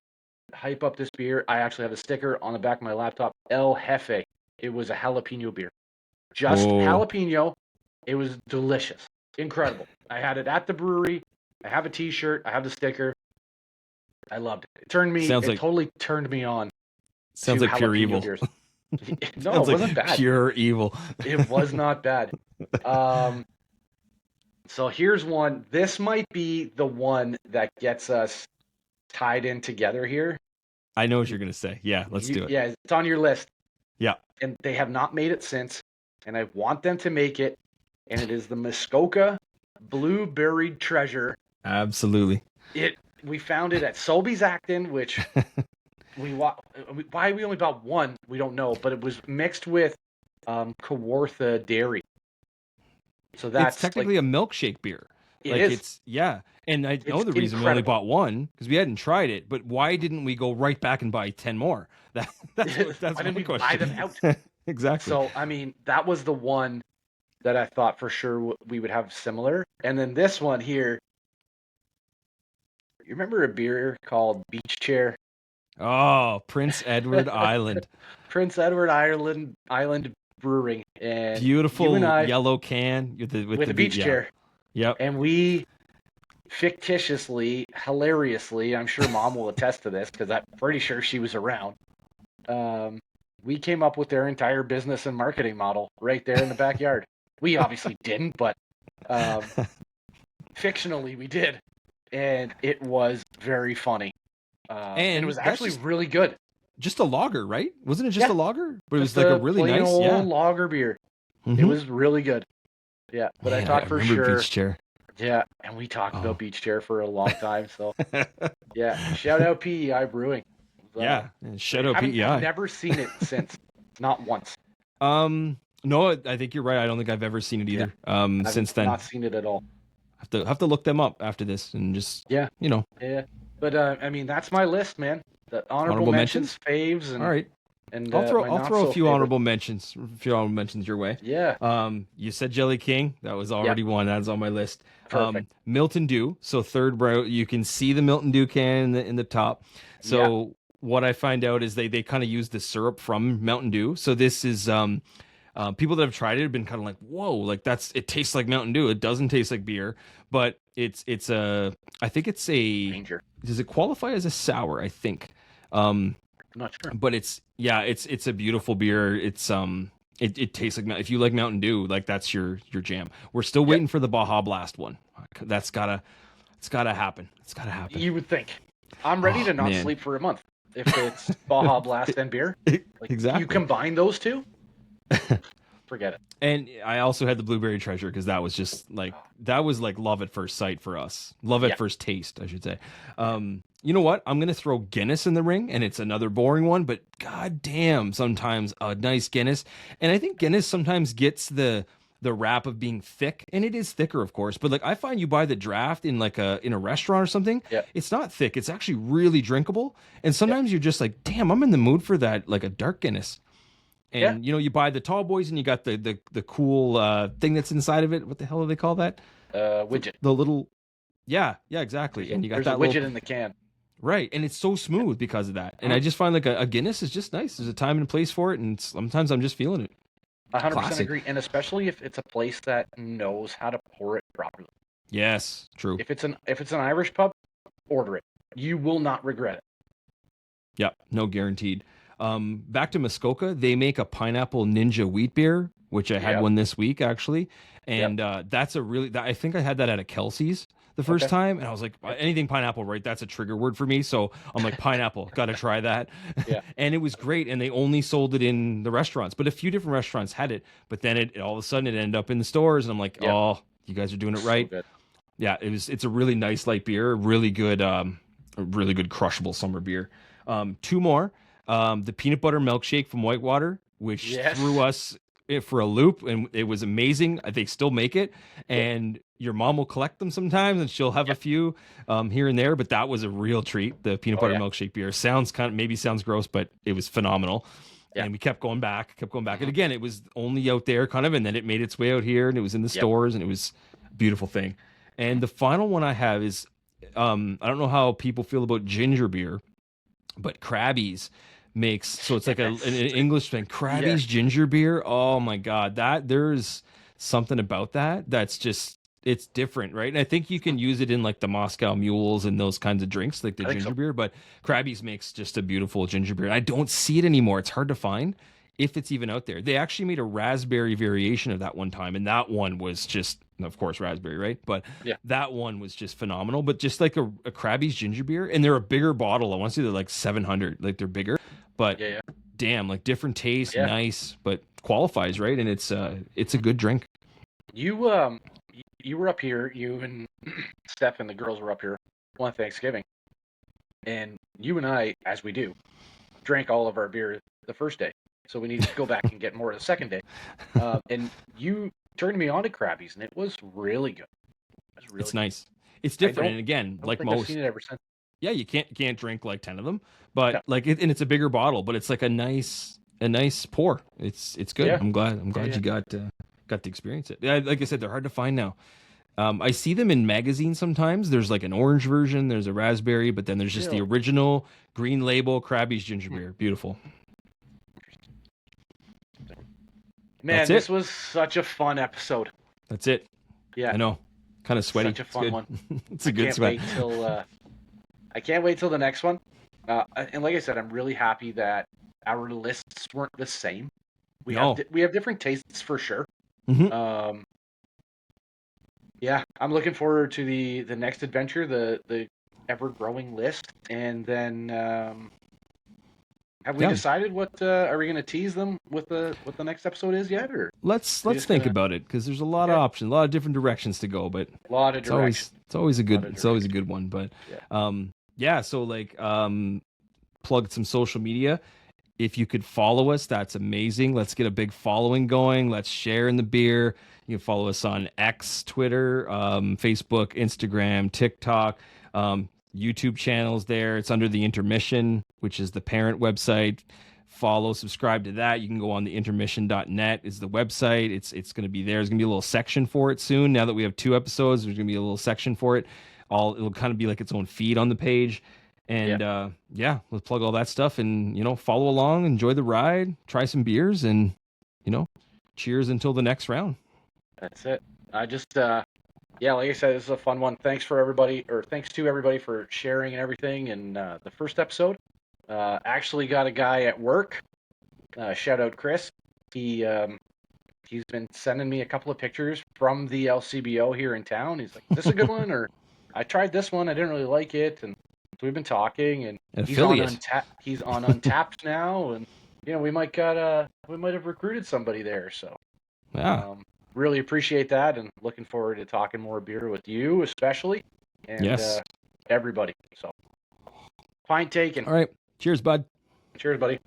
hype up this beer. I actually have a sticker on the back of my laptop. El Jefe. It was a jalapeno beer. Just jalapeno. It was delicious. Incredible. I had it at the brewery. I have a t-shirt. I have the sticker. I loved it. Sounds It like totally turned me on sounds to like pure jalapeno evil. beers. No, Sounds it wasn't like bad. pure evil. It was not bad. Um, so here's one. This might be the one that gets us tied in together here. I know what you're gonna say. Yeah, let's do it. Yeah, it's on your list, Yeah, and they have not made it since, and I want them to make it. And it is the Muskoka Blueberry Treasure. absolutely. We found it at Sobeys Acton, which why we only bought one, we don't know, but it was mixed with Kawartha Dairy. So It's that's like technically a milkshake beer. it Like is. it's yeah, and I know It's the reason we only incredible. bought one because we hadn't tried it. But why didn't we go right back and buy 10 more? That's Why didn't my we buy them question. out? Exactly. So I mean, that was the one that I thought for sure we would have similar. And then this one here, you remember a beer called Beach Chair? Oh, Prince Edward Island. Prince Edward Island Brewing, and you and Beautiful I yellow can with with the a beach yeah. chair, Yep. and we fictitiously, hilariously, I'm sure Mom will attest to this because I'm pretty sure she was around. Um, we came up with their entire business and marketing model right there in the backyard. We obviously didn't, but um, fictionally we did, and it was very funny. And it And was that's actually really good. just a lager, right? Wasn't it just Yeah, a lager? But it was just like a a really plain nice, old yeah. lager beer. It Mhm. was really good. Yeah, but I Man, thought for remember sure. beach chair. Yeah, and we talked Oh. about Beach Chair for a long time. So yeah, shout out PEI Brewing. Yeah, and shout Great. out I've PEI. never seen it since, not once. No, I think you're right. I don't think I've ever seen it either. I've Since then, not seen it at all. have to look them up after this and just Yeah, you know yeah. But I mean, that's my list, man. The honorable honorable mentions, mentions. faves, All right, and my I'll not throw so a few favorite. honorable mentions, your way. Yeah, You said Jelly King. That was already one. That's on my list. perfect. Milton Dew. So third row, you can see the Milton Dew can in the top. So what I find out is they kind of use the syrup from Mountain Dew. So this is people that have tried it have been kind of like, whoa, like it tastes like Mountain Dew. It doesn't taste like beer, but it's a I think it's a Ranger. does it qualify as a sour? I think. I'm not sure. But it's a beautiful beer. It tastes like if you like Mountain Dew, like that's your jam. We're still waiting for the Baja Blast one. It's gotta happen. It's gotta happen. You would think. I'm ready to not man. sleep for a month if it's Baja Blast and beer. Like, Exactly. You combine those two, forget it. And I also had the Blueberry Treasure because that was like love at first sight for us. Love at first taste, I should say. You know what? I'm gonna throw Guinness in the ring, and it's another boring one, but god damn, sometimes a nice Guinness. And I think Guinness sometimes gets the rap of being thick, and it is thicker, of course. But like I find you buy the draft in in a restaurant or something, it's not thick. It's actually really drinkable. And sometimes you're just like, damn, I'm in the mood for that, like a dark Guinness. And you buy the tall boys, and you got the cool thing that's inside of it. What the hell do they call that? Widget. The little, yeah, exactly. And you got There's that a widget little, in the can. right, and it's so smooth because of that. And I just find like a Guinness is just nice. There's a time and place for it, and sometimes I'm just feeling it. 100% Classic. agree, and especially if it's a place that knows how to pour it properly. Yes, true. If it's an Irish pub, order it. You will not regret it. Yeah, no guaranteed. Back to Muskoka, they make a pineapple ninja wheat beer, which I had one this week actually, and that's a really. I think I had that at a Kelsey's the first time, and I was like, anything pineapple, right? That's a trigger word for me. So I'm like, pineapple, got to try that. Yeah. And it was great, and they only sold it in the restaurants, but a few different restaurants had it. But then it all of a sudden it ended up in the stores, and I'm like, oh, you guys are doing it right. So good. Yeah, it's a really nice light beer, really good crushable summer beer. Two more. The peanut butter milkshake from Whitewater, which threw us for a loop, and it was amazing. They still make it, and your mom will collect them sometimes, and she'll have a few here and there. But that was a real treat. The peanut butter milkshake beer sounds gross, but it was phenomenal. And we kept going back. And again, it was only out there kind of, and then it made its way out here, and it was in the stores, and it was a beautiful thing. And the final one I have is, I don't know how people feel about ginger beer, but Krabby's makes, so it's like an English thing. Krabby's ginger beer. Oh my God, there's something about that's just, it's different, right? And I think you can use it in like the Moscow Mules and those kinds of drinks, like the I think ginger so. beer. But Krabby's makes just a beautiful ginger beer. I don't see it anymore. It's hard to find if it's even out there. They actually made a raspberry variation of that one time, and that one was just, of course, raspberry, right? But Yeah. that one was just phenomenal. But just like a Krabby's ginger beer, and they're a bigger bottle. I want to say they're like 700, like they're bigger. But Yeah. damn, like different taste, Yeah. nice, but qualifies, right? And it's a good drink. You were up here. You and Steph and the girls were up here one Thanksgiving, and you and I, as we do, drank all of our beer the first day. So we needed to go back and get more the second day. And you turned me on to Krabby's, and it was really good. It was really It's good. nice. It's I different, and again, don't like think I've most, seen it ever since. yeah, you can't drink like 10 of them, but No. like and it's a bigger bottle, but it's like a nice pour. It's good. Yeah. I'm glad Yeah. you got to experience it. Yeah, like I said, they're hard to find now. I see them in magazines sometimes. There's like an orange version, there's a raspberry, but then there's just the Really? original green label Krabby's ginger Hmm. beer. Beautiful. Man, That's this it. was such a fun episode. That's it. Yeah, I know. Kind of sweaty. such a It's fun good. one. It's I a good can't sweat. wait till I can't wait till the next one. And like I said, I'm really happy that our lists weren't the same. No. We have different tastes for sure. Mhm. Um, yeah, I'm looking forward to the next adventure, the ever growing list, and then have we Yeah. decided what are we going to tease them with what the next episode is yet, or Let's we let's just think gonna about it because there's a lot of yeah, options, a lot of different directions to go, but a lot of it's direction, always it's always a lot good of it's always a direction. good one. But Yeah, yeah, so like plug some social media. If you could follow us, that's amazing. Let's get a big following going. Let's share in the beer. You can follow us on X, Twitter, Facebook, Instagram, TikTok, YouTube channels there. It's under the Intermission, which is the parent website. Follow, subscribe to that. You can go on the intermission.net is the website. It's going to be there. There's going to be a little section for it soon. Now that we have 2 episodes, there's going to be a little section for it. It'll kind of be like its own feed on the page. yeah, And yeah, let's plug all that stuff and follow along, enjoy the ride, try some beers, and you know, cheers until the next round. that's it. I just yeah, like I said, this is a fun one. Thanks to everybody for sharing and everything. And the first episode, actually got a guy at work. Shout out Chris. He's been sending me a couple of pictures from the LCBO here in town. He's like, "Is this a good one?" Or I tried this one. I didn't really like it, and so we've been talking. And An he's on affiliate. He's on Untapped now, and we might have recruited somebody there. So Yeah. really appreciate that, and looking forward to talking more beer with you, especially, and Yes. everybody. So, pint taken. All right. Cheers, bud. Cheers, buddy.